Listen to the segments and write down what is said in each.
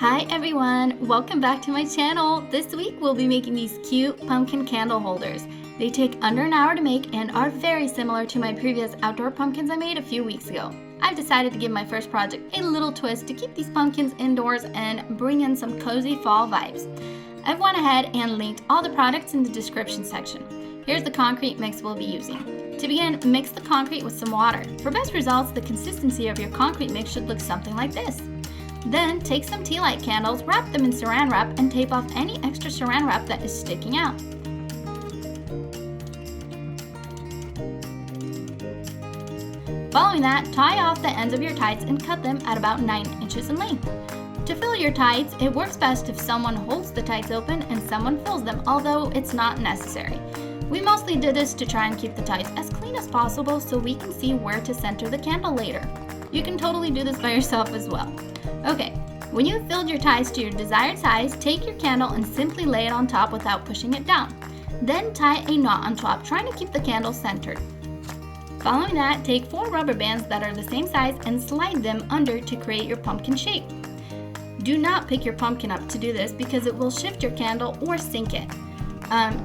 Hi everyone, welcome back to my channel. This week we'll be making these cute pumpkin candle holders. They take under an hour to make and are very similar to my previous outdoor pumpkins I made a few weeks ago. I've decided to give my first project a little twist to keep these pumpkins indoors and bring in some cozy fall vibes. I've went ahead and linked all the products in the description section. Here's the concrete mix we'll be using. To begin, mix the concrete with some water. For best results, the consistency of your concrete mix should look something like this. Then take some tea light candles, wrap them in saran wrap, and tape off any extra saran wrap that is sticking out. Following that, tie off the ends of your tights and cut them at about 9 inches in length. To fill your tights, it works best if someone holds the tights open and someone fills them, although it's not necessary. We mostly did this to try and keep the tights as clean as possible so we can see where to center the candle later. You can totally do this by yourself as well. Okay, when you've filled your ties to your desired size, take your candle and simply lay it on top without pushing it down. Then tie a knot on top, trying to keep the candle centered. Following that, take 4 rubber bands that are the same size and slide them under to create your pumpkin shape. Do not pick your pumpkin up to do this because it will shift your candle or sink it.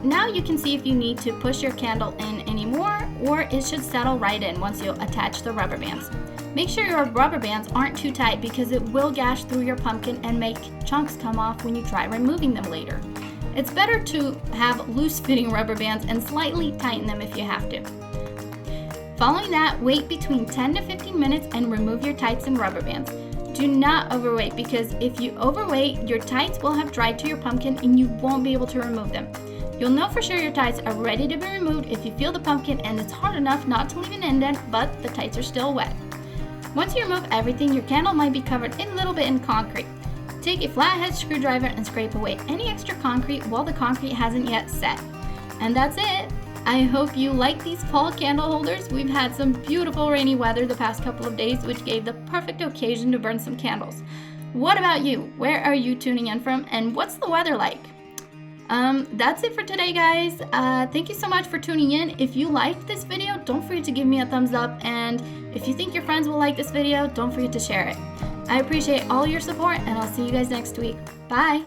Now you can see if you need to push your candle in anymore, or it should settle right in once you attach the rubber bands. Make sure your rubber bands aren't too tight because it will gash through your pumpkin and make chunks come off when you try removing them later. It's better to have loose fitting rubber bands and slightly tighten them if you have to. Following that, wait between 10 to 15 minutes and remove your tights and rubber bands. Do not overweight because if you overweight, your tights will have dried to your pumpkin and you won't be able to remove them. You'll know for sure your tights are ready to be removed if you feel the pumpkin and it's hard enough not to leave an indent, but the tights are still wet. Once you remove everything, your candle might be covered a little bit in concrete. Take a flathead screwdriver and scrape away any extra concrete while the concrete hasn't yet set. And that's it! I hope you like these fall candle holders. We've had some beautiful rainy weather the past couple of days, which gave the perfect occasion to burn some candles. What about you? Where are you tuning in from, and what's the weather like? That's it for today, guys. Thank you so much for tuning in. If you liked this video, don't forget to give me a thumbs up, and if you think your friends will like this video, don't forget to share it. I appreciate all your support, and I'll see you guys next week. Bye!